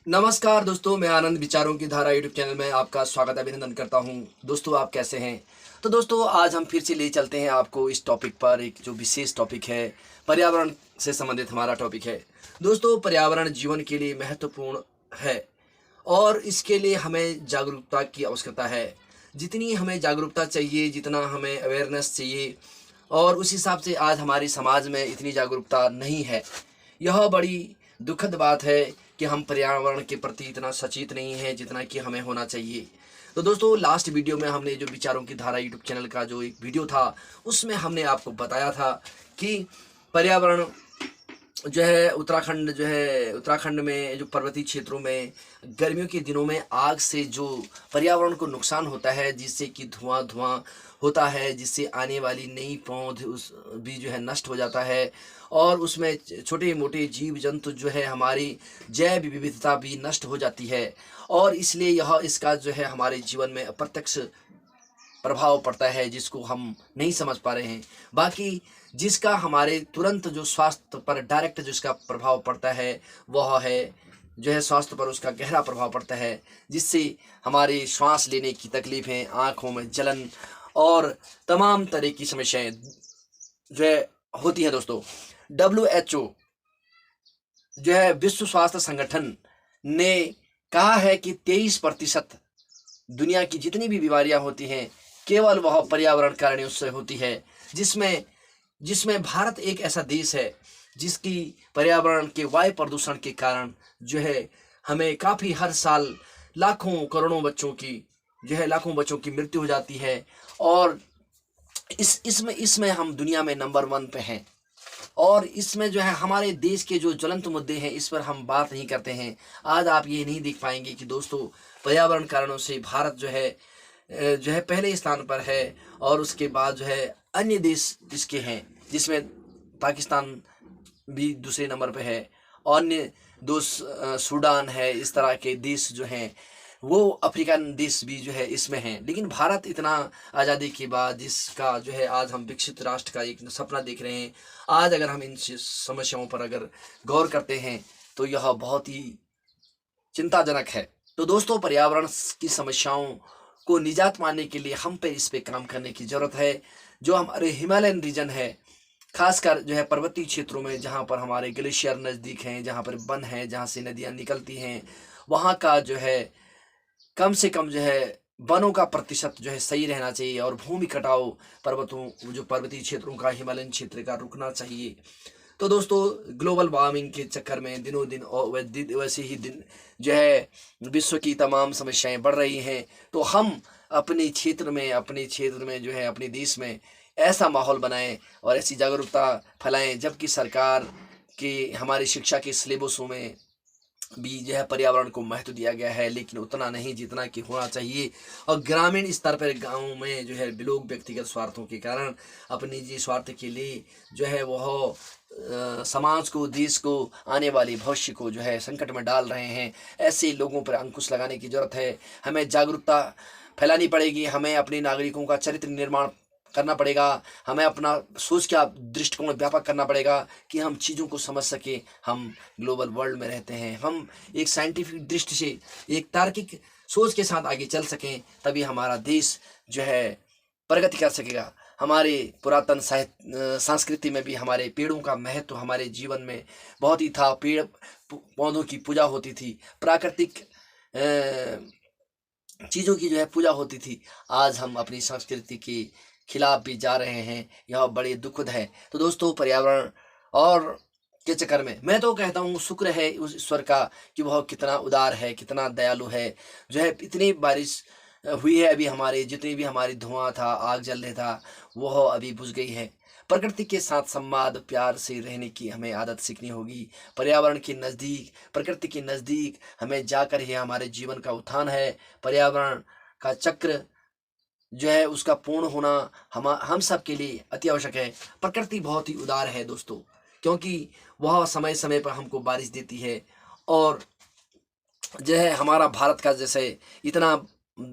नमस्कार दोस्तों, मैं आनंद विचारों की धारा यूट्यूब चैनल में आपका स्वागत अभिनंदन करता हूं। दोस्तों, आप कैसे हैं? तो दोस्तों, आज हम फिर से ले चलते हैं आपको इस टॉपिक पर, एक जो विशेष टॉपिक है, पर्यावरण से संबंधित हमारा टॉपिक है। दोस्तों, पर्यावरण जीवन के लिए महत्वपूर्ण है और इसके लिए हमें जागरूकता की आवश्यकता है। जितनी हमें जागरूकता चाहिए, जितना हमें अवेयरनेस चाहिए, और उस हिसाब से आज हमारे समाज में इतनी जागरूकता नहीं है। यह बड़ी दुखद बात है कि हम पर्यावरण के प्रति इतना सचेत नहीं हैं जितना कि हमें होना चाहिए। तो दोस्तों, लास्ट वीडियो में हमने जो विचारों की धारा यूट्यूब चैनल का जो एक वीडियो था, उसमें हमने आपको बताया था कि पर्यावरण उत्तराखंड में जो पर्वतीय क्षेत्रों में गर्मियों के दिनों में आग से जो पर्यावरण को नुकसान होता है, जिससे कि धुआं धुआं होता है, जिससे आने वाली नई पौध उस भी नष्ट हो जाता है, और उसमें छोटे मोटे जीव जंतु हमारी जैव विविधता भी नष्ट हो जाती है। और इसलिए यह इसका हमारे जीवन में अप्रत्यक्ष प्रभाव पड़ता है, जिसको हम नहीं समझ पा रहे हैं। बाकी जिसका हमारे तुरंत जो स्वास्थ्य पर डायरेक्ट जिसका प्रभाव पड़ता है, वह है स्वास्थ्य पर उसका गहरा प्रभाव पड़ता है, जिससे हमारे श्वास लेने की तकलीफें, आँखों में जलन और तमाम तरह की समस्याएं होती हैं। दोस्तों, WHO विश्व स्वास्थ्य संगठन ने कहा है कि 23% दुनिया की जितनी भी बीमारियां होती हैं, केवल वह पर्यावरण कारणों से होती है, जिसमें जिसमें भारत एक ऐसा देश है जिसकी पर्यावरण के वायु प्रदूषण के कारण हमें काफ़ी हर साल लाखों करोड़ों बच्चों की मृत्यु हो जाती है। और इसमें इसमें हम दुनिया में नंबर 1 पे हैं। और इसमें हमारे देश के जो ज्वलंत मुद्दे हैं, इस पर हम बात नहीं करते हैं। आज आप ये नहीं देख पाएंगे कि दोस्तों, पर्यावरण कारणों से भारत पहले स्थान पर है, और उसके बाद अन्य देश इसके हैं, जिसमें पाकिस्तान भी दूसरे नंबर पे है, और अन्य सूडान है। इस तरह के देश वो अफ्रीकन देश भी इसमें हैं। लेकिन भारत इतना आज़ादी के बाद जिसका आज हम विकसित राष्ट्र का एक सपना देख रहे हैं, आज अगर हम इन समस्याओं पर अगर गौर करते हैं तो यह बहुत ही चिंताजनक है। तो दोस्तों, पर्यावरण की समस्याओं को निजात पाने के लिए हम पे इस पे काम करने की ज़रूरत है। जो हमारे हिमालयन रीजन है, खासकर पर्वतीय क्षेत्रों में, जहाँ पर हमारे ग्लेशियर नज़दीक हैं, जहाँ पर वन है, जहाँ से नदियाँ निकलती हैं, वहाँ का कम से कम वनों का प्रतिशत सही रहना चाहिए, और भूमि कटाव पर्वतीय क्षेत्रों का, हिमालयन क्षेत्र का रुकना चाहिए। तो दोस्तों, ग्लोबल वार्मिंग के चक्कर में दिनों दिन और वैसे ही दिन विश्व की तमाम समस्याएं बढ़ रही हैं। तो हम अपने क्षेत्र में अपने देश में ऐसा माहौल बनाएं और ऐसी जागरूकता फैलाएं, जबकि सरकार के हमारी शिक्षा के सिलेबसों में भी पर्यावरण को महत्व दिया गया है, लेकिन उतना नहीं जितना कि होना चाहिए। और ग्रामीण स्तर पर गाँव में लोग व्यक्तिगत स्वार्थों के कारण अपने निजी स्वार्थ के लिए वह समाज को, देश को, आने वाले भविष्य को संकट में डाल रहे हैं। ऐसे लोगों पर अंकुश लगाने की जरूरत है। हमें जागरूकता फैलानी पड़ेगी, हमें अपने नागरिकों का चरित्र निर्माण करना पड़ेगा, हमें अपना सोच का दृष्टिकोण व्यापक करना पड़ेगा कि हम चीज़ों को समझ सके। हम ग्लोबल वर्ल्ड में रहते हैं, हम एक साइंटिफिक दृष्टि से, एक तार्किक सोच के साथ आगे चल सकें, तभी हमारा देश प्रगति कर सकेगा। हमारे पुरातन साहित्य संस्कृति में भी हमारे पेड़ों का महत्व हमारे जीवन में बहुत ही था। पेड़ पौधों की पूजा होती थी, प्राकृतिक चीज़ों की पूजा होती थी। आज हम अपनी संस्कृति के खिलाफ भी जा रहे हैं, यह बड़े दुखद है। तो दोस्तों, पर्यावरण और के चक्कर में मैं तो कहता हूँ, शुक्र है उस ईश्वर का कि वह कितना उदार है, कितना दयालु है। इतनी बारिश हुई है, अभी हमारे जितनी भी हमारी धुआं था, आग जल रहा था, वह अभी बुझ गई है। प्रकृति के साथ संवाद, प्यार से रहने की हमें आदत सीखनी होगी। पर्यावरण के नज़दीक, प्रकृति के नज़दीक हमें जाकर ही हमारे जीवन का उत्थान है। पर्यावरण का चक्र उसका पूर्ण होना हम सब के लिए अति आवश्यक है। प्रकृति बहुत ही उदार है दोस्तों, क्योंकि वह समय समय पर हमको बारिश देती है। और हमारा भारत का इतना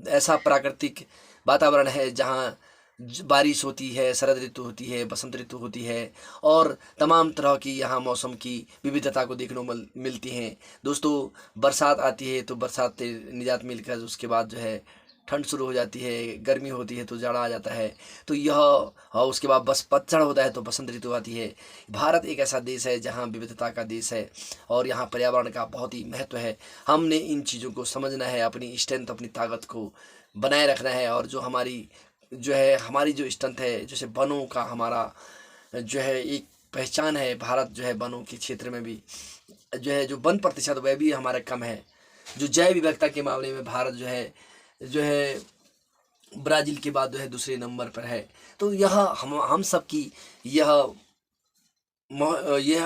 ऐसा प्राकृतिक वातावरण है, जहाँ बारिश होती है, शरद ऋतु होती है, बसंत ऋतु होती है और तमाम तरह की यहाँ मौसम की विविधता को देखने को मिलती हैं। दोस्तों बरसात आती है तो बरसात से निजात मिलकर उसके बाद जो है ठंड शुरू हो जाती है, गर्मी होती है तो जाड़ा आ जाता है। तो यह और उसके बाद बस पतझड़ होता है तो बसंत ऋतु आती है। भारत एक ऐसा देश है जहाँ विविधता का देश है और यहाँ पर्यावरण का बहुत ही महत्व है। हमने इन चीज़ों को समझना है, अपनी स्ट्रेंथ, अपनी ताकत को बनाए रखना है और जो हमारी जो स्ट्रेंथ है, जैसे वनों का हमारा जो है एक पहचान है। भारत जो है वनों के क्षेत्र में भी जो है जो वन प्रतिशत वह भी हमारा कम है। जो जैव विविधता के मामले में भारत जो है ब्राज़ील के बाद जो है दूसरे नंबर पर है। तो यह हम सब की यह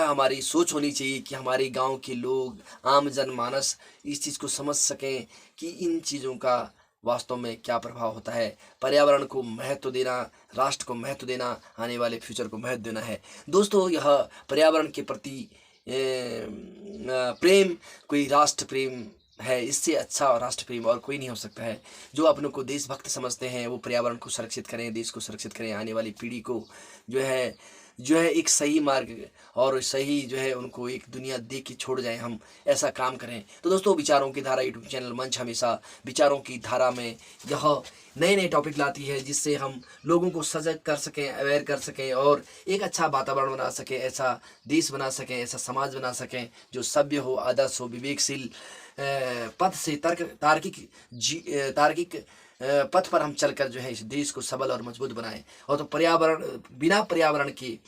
हमारी सोच होनी चाहिए कि हमारे गांव के लोग, आम जनमानस इस चीज़ को समझ सकें कि इन चीज़ों का वास्तव में क्या प्रभाव होता है। पर्यावरण को महत्व देना, राष्ट्र को महत्व देना, आने वाले फ्यूचर को महत्व देना है। दोस्तों यह पर्यावरण के प्रति प्रेम कोई राष्ट्र प्रेम है, इससे अच्छा राष्ट्र प्रेम और कोई नहीं हो सकता है। जो अपनों को देशभक्त समझते हैं वो पर्यावरण को सुरक्षित करें, देश को सुरक्षित करें, आने वाली पीढ़ी को जो है एक सही मार्ग और सही जो है उनको एक दुनिया दे के छोड़ जाएं, हम ऐसा काम करें। तो दोस्तों विचारों की धारा यूट्यूब चैनल मंच हमेशा विचारों की धारा में यह नए नए टॉपिक लाती है जिससे हम लोगों को सजग कर सकें, अवेयर कर सकें और एक अच्छा वातावरण बना सकें, ऐसा देश बना सकें, ऐसा समाज बना सकें जो सभ्य हो, आदर्श हो, विवेकशील पथ से तार्किक पथ पर हम चलकर जो है इस देश को सबल और मजबूत बनाएं। और तो बिना पर्यावरण के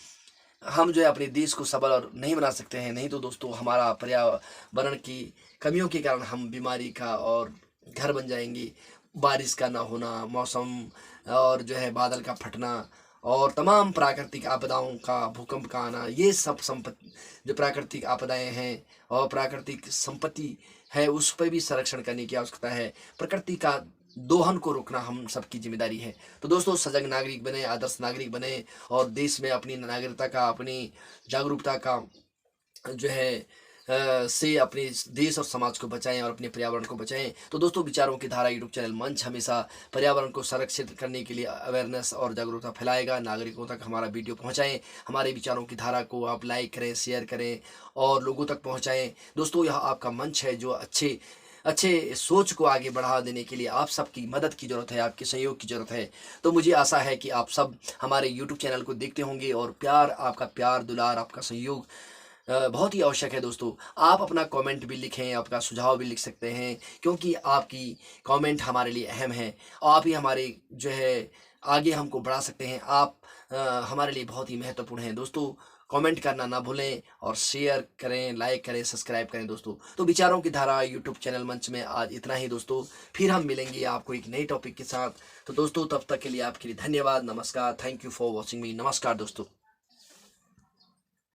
हम जो है अपने देश को सबल और नहीं बना सकते हैं। नहीं तो दोस्तों हमारा पर्यावरण की कमियों के कारण हम बीमारी का और घर बन जाएंगे। बारिश का ना होना, मौसम और जो है बादल का फटना और तमाम प्राकृतिक आपदाओं का, भूकंप का आना, ये सब जो प्राकृतिक आपदाएं हैं और प्राकृतिक संपत्ति है उस पर भी संरक्षण करने की आवश्यकता है। प्रकृति का दोहन को रोकना हम सबकी जिम्मेदारी है। तो दोस्तों सजग नागरिक बने, आदर्श नागरिक बने और देश में अपनी नागरिकता का, अपनी जागरूकता का जो है से अपने देश और समाज को बचाएं और अपने पर्यावरण को बचाएं। तो दोस्तों विचारों की धारा यूट्यूब चैनल मंच हमेशा पर्यावरण को संरक्षित करने के लिए अवेयरनेस और जागरूकता फैलाएगा। नागरिकों तक हमारा वीडियो पहुंचाएं, हमारे विचारों की धारा को आप लाइक करें, शेयर करें और लोगों तक पहुंचाएं। दोस्तों यह आपका मंच है जो अच्छे सोच को आगे बढ़ा देने के लिए आप सबकी मदद की ज़रूरत है, आपके सहयोग की ज़रूरत है। तो मुझे आशा है कि आप सब हमारे यूट्यूब चैनल को देखते होंगे और आपका प्यार दुलार, आपका सहयोग बहुत ही आवश्यक है। दोस्तों आप अपना कमेंट भी लिखें, आपका सुझाव भी लिख सकते हैं क्योंकि आपकी कमेंट हमारे लिए अहम है। आप ही हमारे जो है आगे हमको बढ़ा सकते हैं। आप हमारे लिए बहुत ही महत्वपूर्ण हैं। दोस्तों कमेंट करना ना भूलें और शेयर करें, लाइक करें, सब्सक्राइब करें। दोस्तों तो विचारों की धारा यूट्यूब चैनल मंच में आज इतना ही दोस्तों। फिर हम मिलेंगे आपको एक नई टॉपिक के साथ। तो दोस्तों तब तक के लिए आपके लिए धन्यवाद, नमस्कार, थैंक यू फॉर वॉचिंग मी। नमस्कार दोस्तों।